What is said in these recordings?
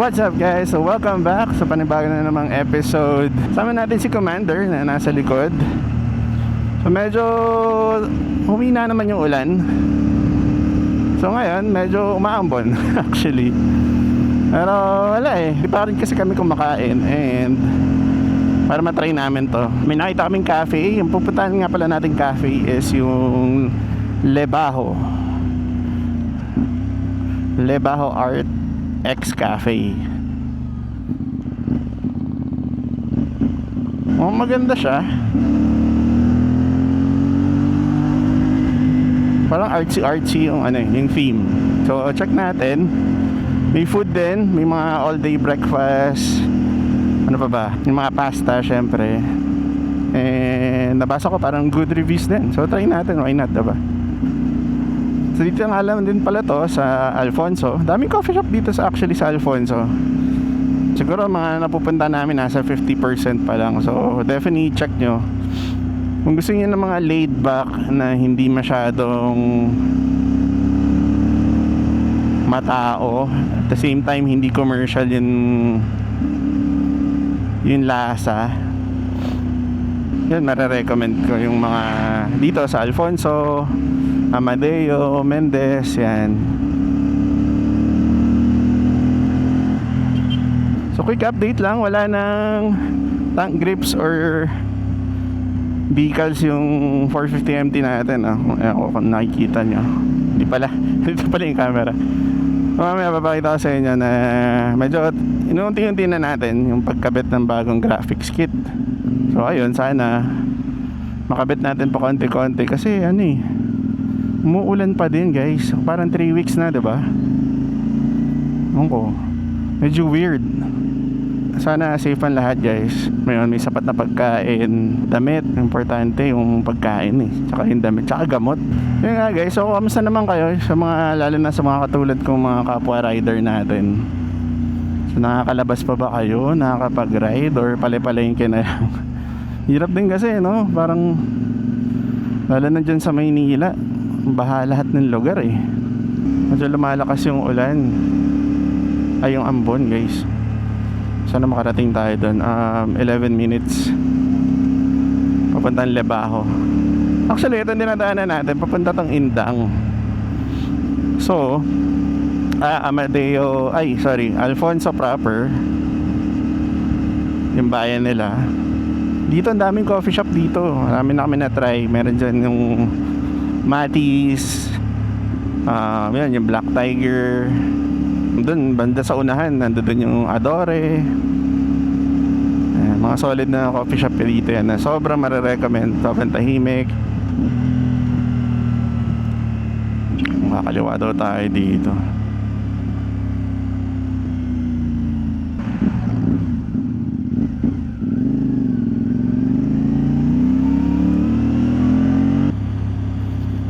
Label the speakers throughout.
Speaker 1: What's up guys? So welcome back sa panibago na namang episode. Sama natin si Commander na nasa likod. So medyo humina naman yung ulan. So ngayon medyo umaambon actually. Pero wala eh, di pa rin kasi kami kumakain. And para matry namin to, may nakita kaming cafe. Yung pupuntahan nga pala natin cafe is yung Lebaho Art X Cafe. Oh, maganda siya. Parang artsy yung yung theme. So check natin. May food din, may mga all day breakfast. Ano pa ba? Yung mga pasta syempre. And nabasa ko parang good reviews din. So try natin, why not, diba? So dito ang alam din pala to sa Alfonso. Daming coffee shop dito sa Alfonso. Siguro mga napupunta namin nasa 50% pa lang. So definitely check nyo. Kung gusto niyo ng mga laid back na hindi masyadong matao, at the same time hindi commercial yung lasa, yun marirecommend ko yung mga dito sa Alfonso, Amadeo, Mendez, yan. So quick update lang, wala nang tank grips or decals yung 450 MT natin. Kung nakikita nyo, hindi pala dito pala yung camera. Mamaya papakita ko sa inyo na medyo inuunti-unti na natin yung pagkabit ng bagong graphics kit. So ayun, sana makabit natin pa konti-konti kasi umuulan pa din guys. Parang 3 weeks na, diba? Medyo weird. Sana safe ang lahat guys. May sapat na pagkain, damit, importante yung pagkain tsaka yung damit, tsaka gamot. Yun nga guys, so kamusta naman kayo sa mga, lalo na sa mga katulad kong mga kapwa rider natin? So nakakalabas pa ba kayo? Nakakapag-ride or pale-palengke na lang? Hirap din kasi parang lalo na dyan sa Maynila, baha lahat ng lugar eh. Medyo lumalakas yung ulan, ay yung ambon guys. Sana makarating tayo doon. 11 minutes papuntang Lebaho. Actually ito dinadaanan natin papunta tong Indang. So Alfonso proper, yung bayan nila. Dito ang daming coffee shop dito. Marami na kami na try. Meron dyan yung Matis, yan yung Black Tiger. Doon banda sa unahan nandoon yung Adore. Mga solid na coffee shop dito yan na sobrang marirecommend. Sobrang tahimik. Makakaliwa daw tayo dito.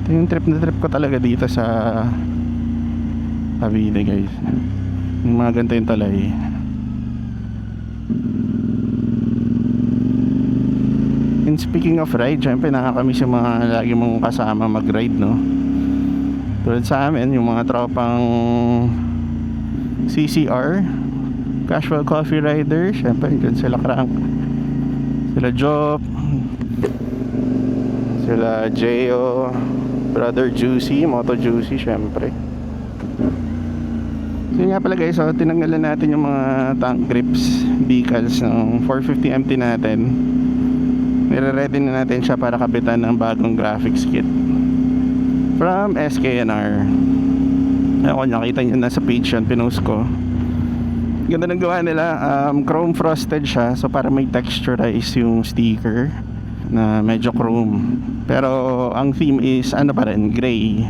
Speaker 1: Ito yung trip na trip ko talaga dito sa Cavite guys. Yung mga ganito yung talay. And speaking of ride, syempre nakakamiss yung mga lagi mong kasama mag-ride, no? Tulad sa amin, yung mga tropang CCR, Casual Coffee Rider. Syempre dyan sila Crank, sila Job, sila Jeo, Brother Juicy, Moto Juicy syempre. Yun nga pala guys, so tinanggalan natin yung mga tank grips, decals ng 450 MT natin. Nire-ready na natin siya para kapitan ng bagong graphics kit from SKNR. Ako, nakita nyo na sa page yan, pinost ko. Ganda ng gawa nila. Chrome frosted siya, so para may texturize yung sticker na medyo chrome. Pero ang theme is pa rin, gray,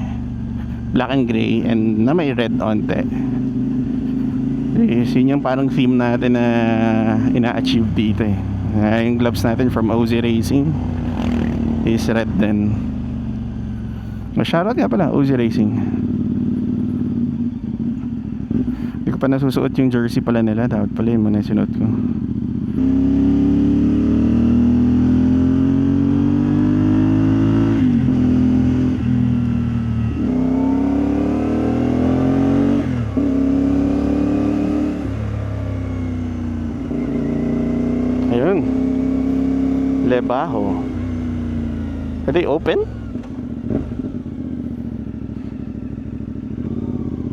Speaker 1: black and gray, and na may red onte. Yun yung parang theme natin na ina-achieve dito eh. Yung gloves natin from OZ Racing is red din. Shoutout nga pala OZ Racing. Hindi ko pa nasusuot yung jersey pala nila. Dapat pala yung muna sinuot ko. Lebaho. Are they open?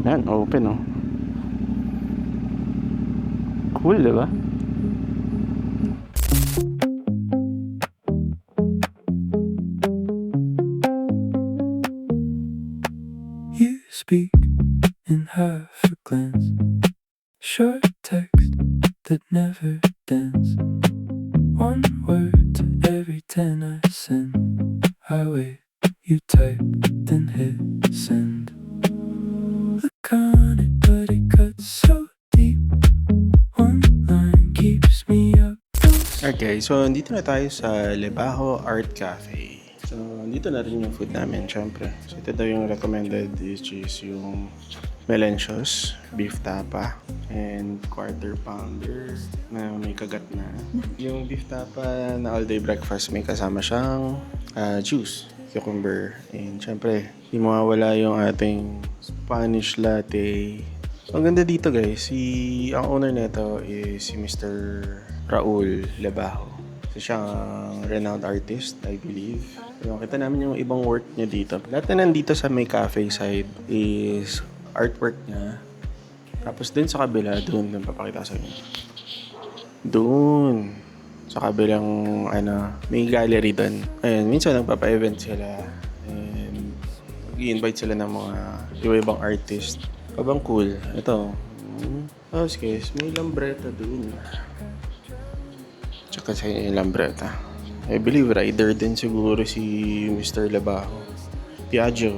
Speaker 1: Yan, open oh. Cool, diba?
Speaker 2: You speak in half a glance, short text that never dance. One word to every 10 I send. I wait, you type, then hit send. Look on it, but it cuts so deep. One line keeps me up.
Speaker 1: Okay, so dito na tayo sa Lebaho Art Cafe. So, dito na rin yung food namin, syempre. So, ito daw yung recommended, which is yung melenchos, beef tapa, and quarter pounder na may kagat na. Yung beef tapa na all-day breakfast, may kasama siyang juice, cucumber, and syempre, hindi mawawala yung ating Spanish latte. So, ang ganda dito guys, ang owner nito is si Mr. Raul Lebaho. So, siyang renowned artist, I believe. So, kita namin yung ibang work niya dito. Lahat na nandito sa may cafe side is artwork niya. Tapos dun sa kabila, dun papakita sa inyo. Dun sa kabilang may gallery dun. Ayun, minsan nagpapa-event sila. And i-invite sila ng mga iba-ibang artist. Abang cool. Ito. Tapos guys, may lambreta dun. Tsaka sa yung lambreta. I believe rider din siguro si Mr. Lebaho. Piaggio.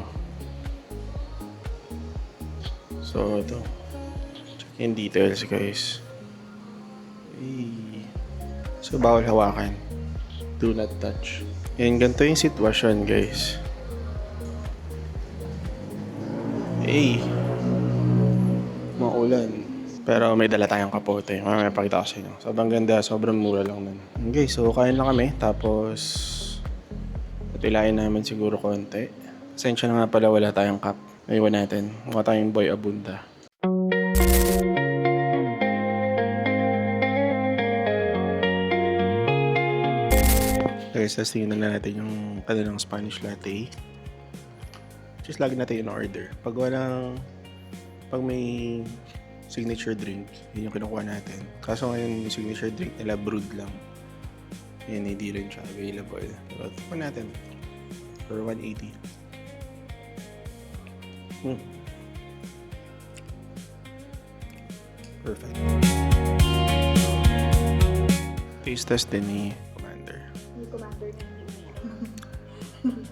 Speaker 1: So, ito. Check in details, guys. So, bawal hawakan. Do not touch. And ganito yung sitwasyon, guys. Maulan. Pero may dala tayong kapote. Mamaya pakita ko sa inyo. Sobrang ganda. Sobrang mura lang nun. Okay, so kain lang kami. Tapos, patilayan namin siguro konti. Pasensya na nga pala wala tayong cup. Aywan natin. Mukha tayong boy abunda. Guys, tapos tingnan na natin yung kanilang Spanish latte. Just lagi natin yung order. Pag may signature drink, yun yung kinukuha natin. Kaso ngayon yung signature drink nila brewed lang. Yan, hindi rin siya available. Pero ito natin. For 180. Perfect. Taste test din ni Commander.
Speaker 3: Yung Commander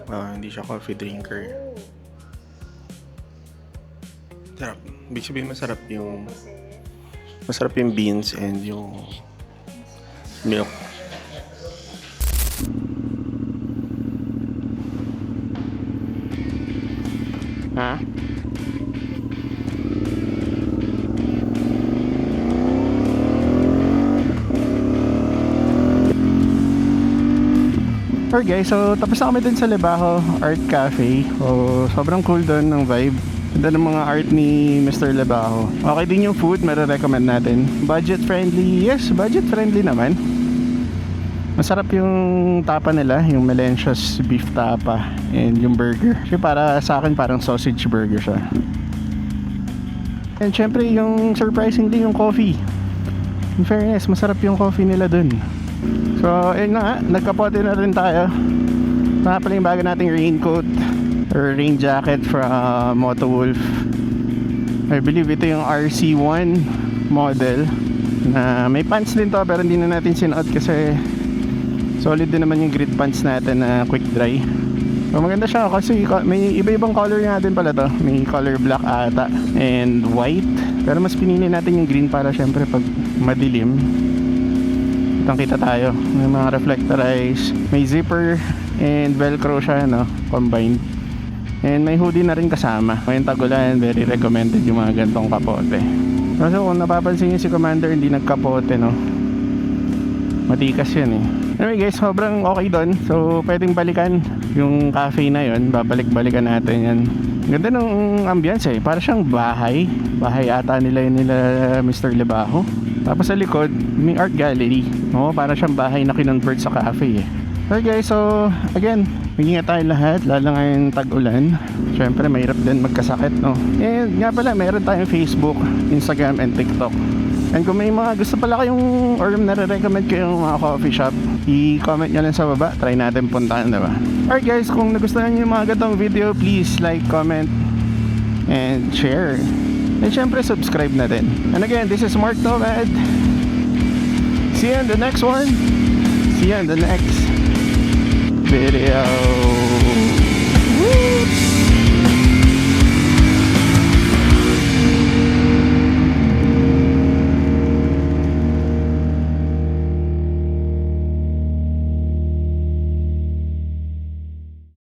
Speaker 3: na
Speaker 1: Hindi siya coffee drinker. Sarap. Ibig sabihin masarap yung beans and yung milk. Ha? Alright guys, so tapos na kami dun sa Lebaho Art Cafe. Sobrang cool dun ng vibe. Ganda ng mga art ni Mr. Lebaho. Okay din yung food, recommend natin. Budget friendly, yes, budget friendly naman. Masarap yung tapa nila, yung melenchos beef tapa and yung burger. Kasi para sa akin parang sausage burger siya. And syempre yung surprisingly yung coffee. In fairness, masarap yung coffee nila dun. So, ayun na nga, nagkapote na rin tayo. Ito nga pala yung bago nating raincoat or rain jacket from Moto Wolf. I believe ito yung RC1 model na may pants din to pero hindi na natin sinuot kasi solid din naman yung grid pants natin na quick dry. So maganda siya kasi may iba-ibang color nga din pala to. May color black ata and white. Pero mas pinili natin yung green para syempre pag madilim kitang kita tayo. May mga reflectorized, may zipper and velcro siya, no, combined. And may hoodie na rin kasama. Ngayong tagulan, very recommended yung mga gantong kapote. Kaso kung napapansin nyo si Commander, hindi nagkapote, no. Matikas yan eh. Anyway guys, sobrang okay doon. So pwedeng balikan yung cafe na yon. Babalik-balikan natin yan. Ganda ng ambience eh. Para siyang bahay. Bahay ata nila Mr. Lebaho. Tapos sa likod, may art gallery. Oo, para siyang bahay na kinonvert sa cafe eh. Okay guys, so again, mag-ingat tayo lahat, lalo ngayong tag-ulan. Syempre, mahirap din magkasakit, no? And nga pala, meron tayong Facebook, Instagram, and TikTok. And kung may mga gusto pala kayong or nare-recommend kayong mga coffee shop, i-comment nyo lang sa baba, try natin puntahan, diba? Alright guys, kung nagustuhan nyo yung mga gatong video, please like, comment, and share. And syempre, subscribe na din. And again, this is Mark Nomad. See you in the next one. See you in the next video.